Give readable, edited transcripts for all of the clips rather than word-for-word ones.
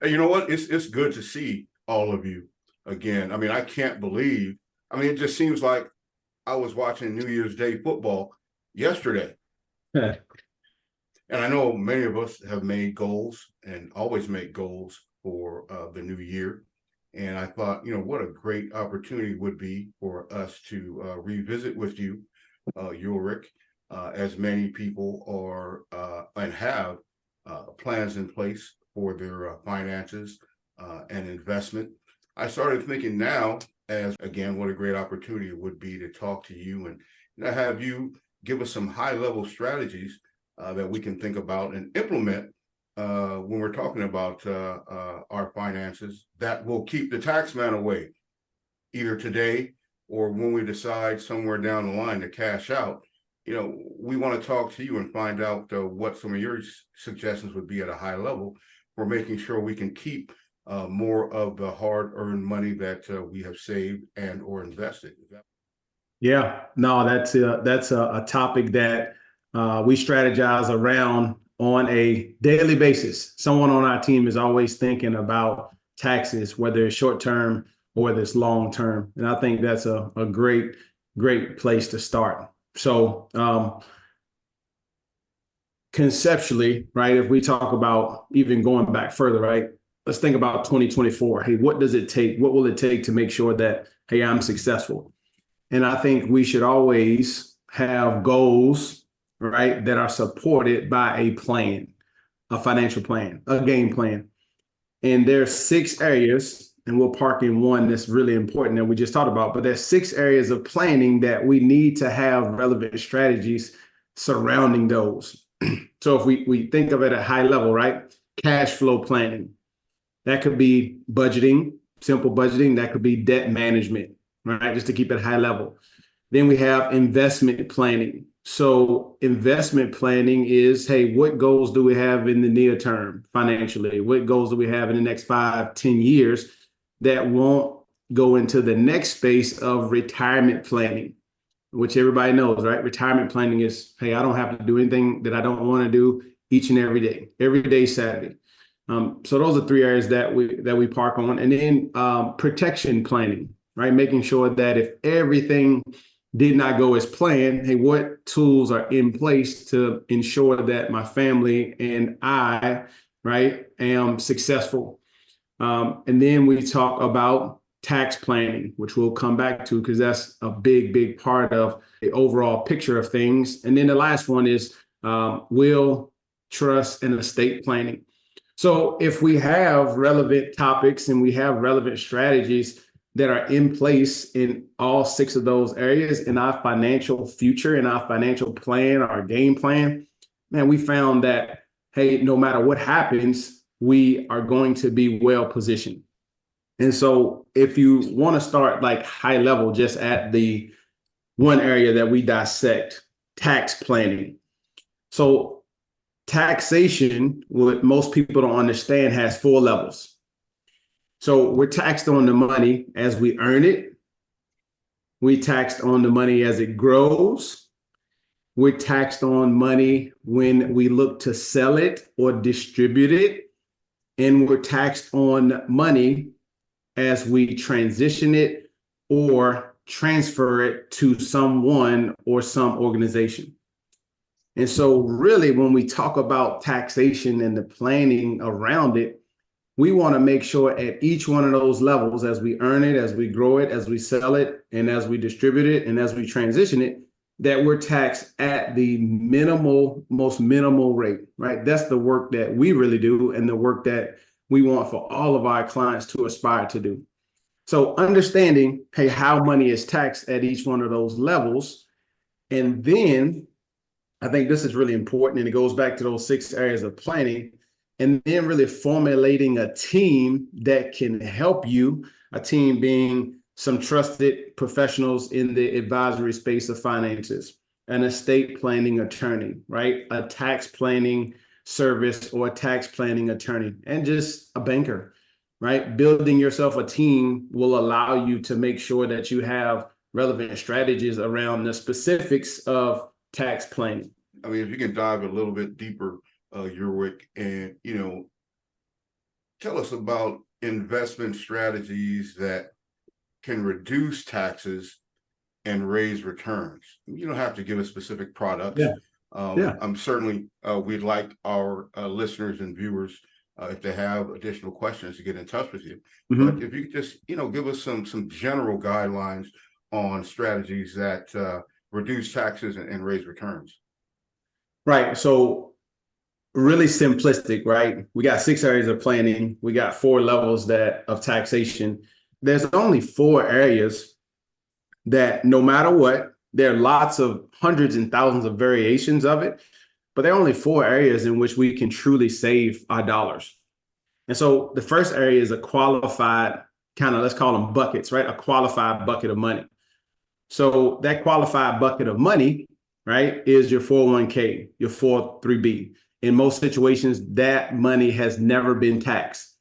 And you know what? It's good to see all of you again. I mean, I can't believe. I mean, it just seems like I was watching New Year's Day football yesterday. And I know many of us have made goals and always make goals for the new year. And I thought, what a great opportunity would be for us to revisit with you, Ulrick, as many people are and have plans in place for their finances and investment. I started thinking now, as again, what a great opportunity it would be to talk to you and have you give us some high-level strategies that we can think about and implement when we're talking about our finances that will keep the tax man away, either today or when we decide somewhere down the line to cash out. We want to talk to you and find out what some of your suggestions would be at a high level for making sure we can keep more of the hard-earned money that we have saved and or invested. Yeah, no, that's a topic that we strategize around on a daily basis. Someone on our team is always thinking about taxes, whether it's short term or whether it's long term. And I think that's a great place to start. So conceptually, right, if we talk about even going back further, right, let's think about 2024. Hey, what does it take? What will it take to make sure that, hey, I'm successful? And I think we should always have goals, right, that are supported by a plan, a financial plan, a game plan. And there's 6 areas, and we'll park in one that's really important that we just talked about, but there's 6 areas of planning that we need to have relevant strategies surrounding those. So if we think of it at a high level, right, cash flow planning, that could be budgeting, simple budgeting, that could be debt management, right, just to keep it high level. Then we have investment planning. So investment planning is, hey, what goals do we have in the near term financially? What goals do we have in the next 5, 10 years that won't go into the next space of retirement planning, which everybody knows, right? Retirement planning is, hey, I don't have to do anything that I don't want to do each and every day Saturday. So those are 3 areas that we park on. And then protection planning, right? Making sure that if everything did not go as planned, hey, what tools are in place to ensure that my family and I, right, am successful? And then we talk about tax planning, which we'll come back to because that's a big part of the overall picture of things. And then the last one is will, trust, and estate planning. So if we have relevant topics and we have relevant strategies that are in place in all 6 of those areas in our financial future, in our financial plan, our game plan, man, we found that, hey, no matter what happens, we are going to be well positioned. And so if you want to start like high level, just at the one area that we dissect, tax planning. So taxation, what most people don't understand, has 4 levels. So we're taxed on the money as we earn it. We taxed on the money as it grows. We're taxed on money when we look to sell it or distribute it. And we're taxed on money as we transition it or transfer it to someone or some organization. And so really, when we talk about taxation and the planning around it, we want to make sure at each one of those levels, as we earn it, as we grow it, as we sell it, and as we distribute it, and as we transition it, that we're taxed at the most minimal rate, right? That's the work that we really do and the work that we want for all of our clients to aspire to do. So understanding, hey, how money is taxed at each one of those levels. And then I think this is really important, and it goes back to those 6 areas of planning. And then really formulating a team that can help you, a team being some trusted professionals in the advisory space of finances, an estate planning attorney, right? A tax planning service or a tax planning attorney, and just a banker, right? Building yourself a team will allow you to make sure that you have relevant strategies around the specifics of tax planning. I mean, if you can dive a little bit deeper, Ulrick, and tell us about investment strategies that can reduce taxes and raise returns. You don't have to give us specific products. Yeah. Yeah. I'm certainly, we'd like our listeners and viewers, if they have additional questions, to get in touch with you. Mm-hmm. But if you could just, give us some general guidelines on strategies that reduce taxes and raise returns. Right. So really simplistic, right? We got 6 areas of planning. We got 4 levels of taxation. There's only 4 areas that no matter what, there are lots of hundreds and thousands of variations of it, but there are only 4 areas in which we can truly save our dollars. And so the first area is a qualified kind of, let's call them buckets, right? A qualified bucket of money. So that qualified bucket of money, right, is your 401k, your 403b. In most situations, that money has never been taxed.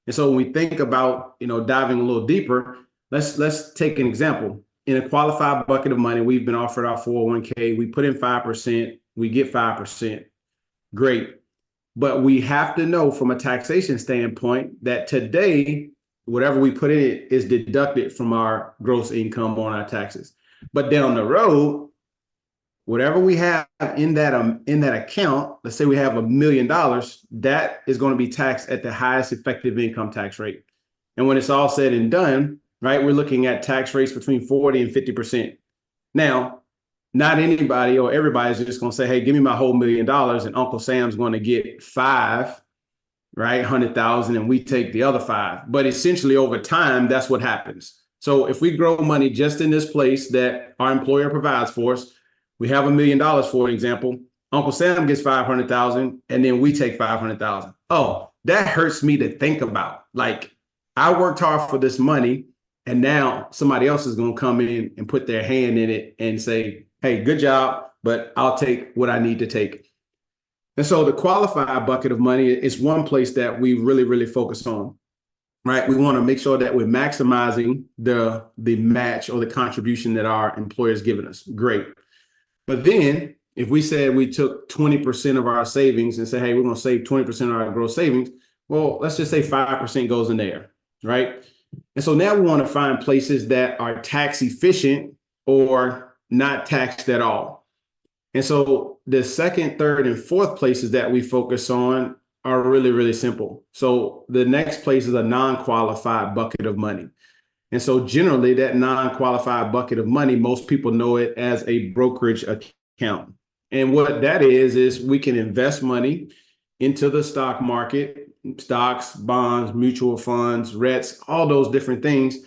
And so when we think about, diving a little deeper, let's take an example. In a qualified bucket of money, we've been offered our 401k. We put in 5%, we get 5%. Great. But we have to know from a taxation standpoint that today, whatever we put in it is deducted from our gross income on our taxes. But down the road, whatever we have in that account, let's say we have $1 million, that is going to be taxed at the highest effective income tax rate. And when it's all said and done, right, we're looking at tax rates between 40 and 50%. Now, not anybody or everybody's just going to say, hey, give me my whole $1 million and Uncle Sam's going to get 5, right, 100,000, and we take the other 5. But essentially over time, that's what happens. So if we grow money just in this place that our employer provides for us, we have $1 million, for example, Uncle Sam gets 500,000 and then we take 500,000. Oh, that hurts me to think about. Like, I worked hard for this money and now somebody else is going to come in and put their hand in it and say, hey, good job, but I'll take what I need to take. And so the qualified bucket of money is one place that we really, really focus on, right? We want to make sure that we're maximizing the match or the contribution that our employer is giving us. Great. But then if we said we took 20% of our savings and say, hey, we're going to save 20% of our gross savings, well, let's just say 5% goes in there, right? And so now we want to find places that are tax efficient or not taxed at all. And so the second, third, and fourth places that we focus on are really, really simple. So the next place is a non-qualified bucket of money. And so generally that non-qualified bucket of money, most people know it as a brokerage account. And what that is we can invest money into the stock market, stocks, bonds, mutual funds, REITs, all those different things.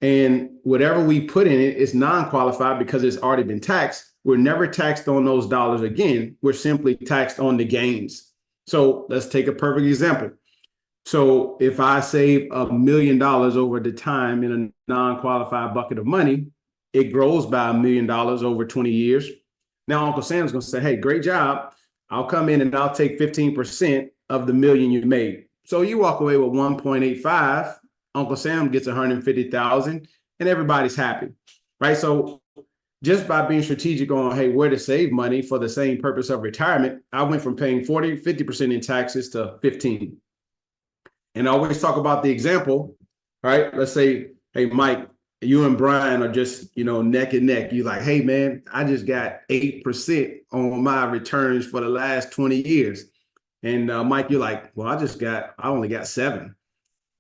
And whatever we put in it is non-qualified because it's already been taxed. We're never taxed on those dollars again. We're simply taxed on the gains. So let's take a perfect example. So if I save $1 million over the time in a non-qualified bucket of money, it grows by $1 million over 20 years. Now Uncle Sam's going to say, hey, great job. I'll come in and I'll take 15% of the $1 million you made. So you walk away with 1.85. Uncle Sam gets 150,000 and everybody's happy, right? So just by being strategic on, hey, where to save money for the same purpose of retirement, I went from paying 50% in taxes to 15. And I always talk about the example, right? Let's say, hey, Mike, you and Brian are just, neck and neck. You're like, hey, man, I just got 8% on my returns for the last 20 years. And Mike, you're like, well, I only got 7.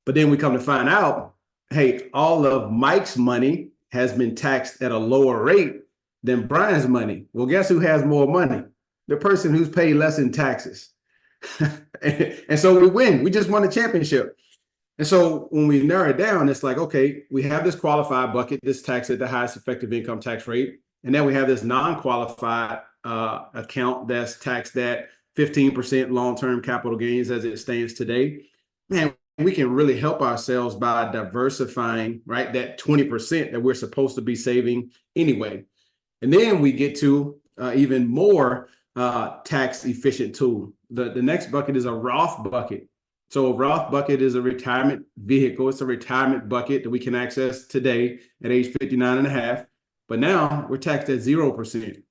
But then we come to find out, hey, all of Mike's money has been taxed at a lower rate than Brian's money. Well, guess who has more money? The person who's paid less in taxes. And so we win. We just won the championship. And so when we narrow it down, it's like, okay, we have this qualified bucket, this tax at the highest effective income tax rate. And then we have this non-qualified account that's taxed at 15% long-term capital gains as it stands today. Man, we can really help ourselves by diversifying, right, that 20% that we're supposed to be saving anyway. And then we get to even more tax efficient tool. The next bucket is a Roth bucket. So a Roth bucket is a retirement vehicle. It's a retirement bucket that we can access today at age 59 and a half. But now we're taxed at 0%.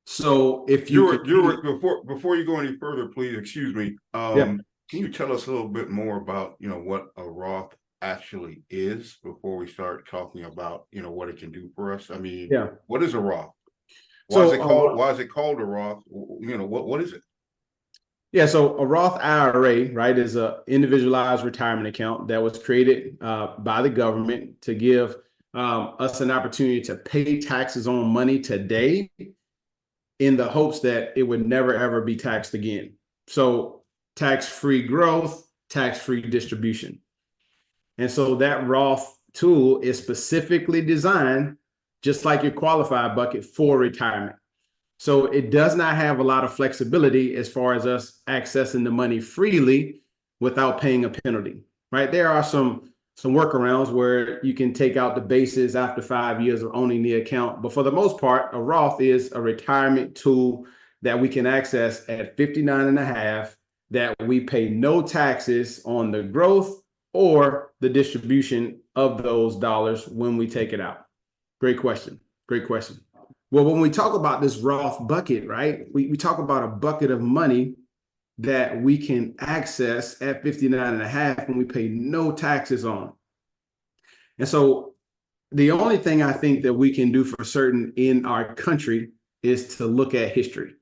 So if before you go any further, please excuse me. Yeah. Can you tell us a little bit more about, what a Roth actually is before we start talking about, what it can do for us? I mean, Yeah. what is a Roth? So Why is it called a Roth? What is it? Yeah, so a Roth IRA, right, is a individualized retirement account that was created by the government to give us an opportunity to pay taxes on money today in the hopes that it would never, ever be taxed again. So tax-free growth, tax-free distribution. And so that Roth tool is specifically designed, just like your qualified bucket, for retirement. So it does not have a lot of flexibility as far as us accessing the money freely without paying a penalty, right? There are some workarounds where you can take out the basis after 5 years of owning the account. But for the most part, a Roth is a retirement tool that we can access at 59 and a half, that we pay no taxes on the growth or the distribution of those dollars when we take it out. Great question. Great question. Well, when we talk about this Roth bucket, right, we talk about a bucket of money that we can access at 59 and a half when we pay no taxes on. And so the only thing I think that we can do for certain in our country is to look at history.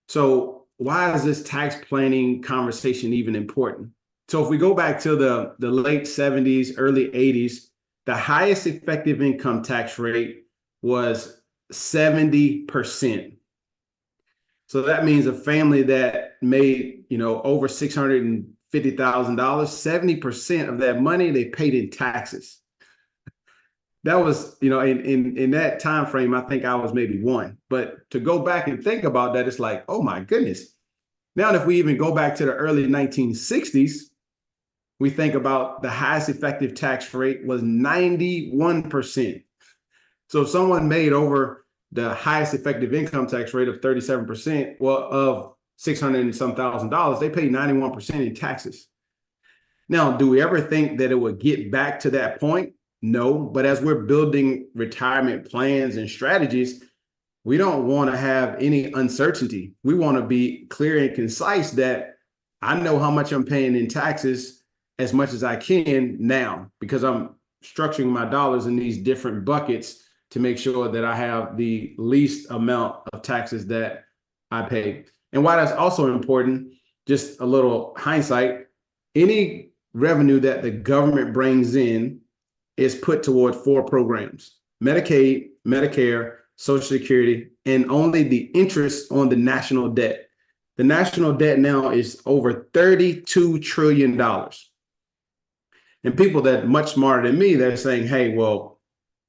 So why is this tax planning conversation even important? So if we go back to the late 70s, early 80s, the highest effective income tax rate was 70%. So that means a family that made, over $650,000, 70% of that money they paid in taxes. That was, in that time frame, I think I was maybe one. But to go back and think about that, it's like, oh my goodness. Now, if we even go back to the early 1960s, we think about the highest effective tax rate was 91%. So if someone made over the highest effective income tax rate of 37%, of $600 and some thousand, they paid 91% in taxes. Now, do we ever think that it would get back to that point? No, but as we're building retirement plans and strategies, we don't want to have any uncertainty. We want to be clear and concise that I know how much I'm paying in taxes as much as I can now, because I'm structuring my dollars in these different buckets to make sure that I have the least amount of taxes that I pay. And why that's also important, just a little hindsight, any revenue that the government brings in is put toward 4 programs: Medicaid, Medicare, Social Security, and only the interest on the national debt. The national debt now is over $32 trillion. And people that are much smarter than me, they're saying, hey, well,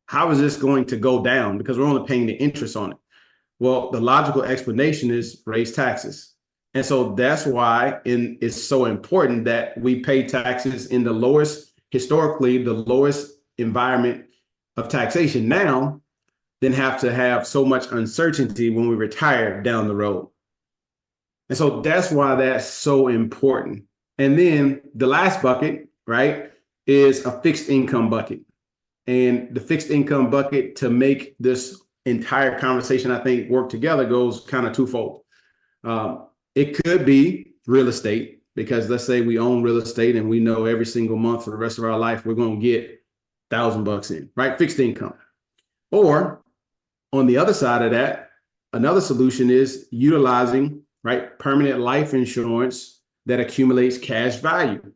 how is this going to go down? Because we're only paying the interest on it. Well, the logical explanation is raise taxes. And so that's why it's so important that we pay taxes in the lowest, historically, the lowest environment of taxation now, than have to have so much uncertainty when we retire down the road. And so that's why that's so important. And then the last bucket, right, is a fixed income bucket. And the fixed income bucket, to make this entire conversation, I think, work together, goes kind of twofold. It could be real estate, because let's say we own real estate and we know every single month for the rest of our life, we're going to get $1,000 in, right? Fixed income. Or on the other side of that, another solution is utilizing, right, permanent life insurance that accumulates cash value.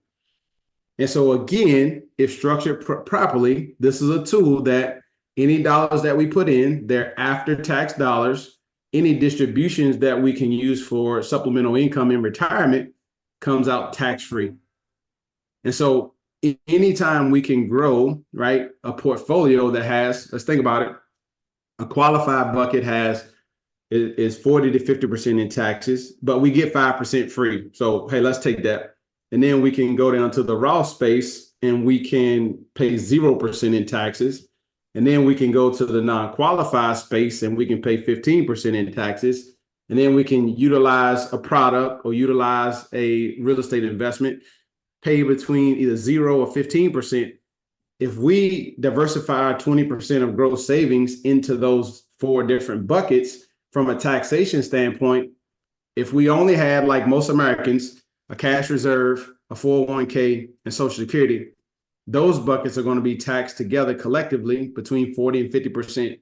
And so again, if structured properly, this is a tool that any dollars that we put in, they're after-tax dollars. Any distributions that we can use for supplemental income in retirement comes out tax-free. And so anytime we can grow, right, a portfolio that has, let's think about it, a qualified bucket is 40 to 50% in taxes, but we get 5% free. So, hey, let's take that. And then we can go down to the Roth space and we can pay 0% in taxes. And then we can go to the non-qualified space and we can pay 15% in taxes. And then we can utilize a product or utilize a real estate investment, pay between either 0 or 15%. If we diversify our 20% of gross savings into those 4 different buckets from a taxation standpoint, if we only had, like most Americans, a cash reserve, a 401k, and Social Security, those buckets are going to be taxed together collectively between 40 and 50%.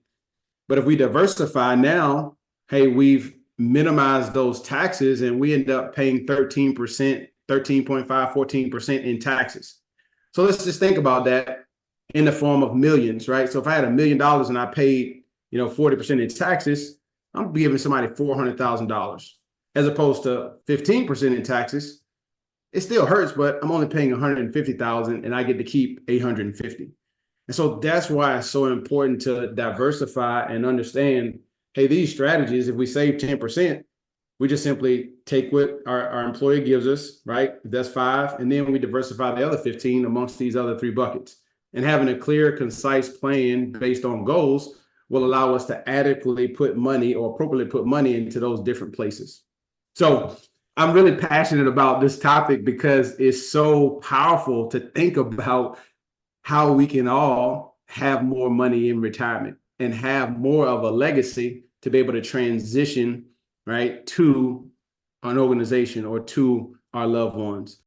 But if we diversify now, hey, we've minimized those taxes and we end up paying 13%, 13.5, 14% in taxes. So let's just think about that in the form of millions, right? So if I had $1 million and I paid, 40% in taxes, I'm giving somebody $400,000 as opposed to 15% in taxes. It still hurts, but I'm only paying $150,000 and I get to keep $850. And so that's why it's so important to diversify and understand, hey, these strategies, if we save 10%, we just simply take what our employee gives us, right? That's 5. And then we diversify the other 15 amongst these other 3 buckets. And having a clear, concise plan based on goals will allow us to adequately put money or appropriately put money into those different places. So I'm really passionate about this topic because it's so powerful to think about how we can all have more money in retirement and have more of a legacy to be able to transition, right, to an organization or to our loved ones.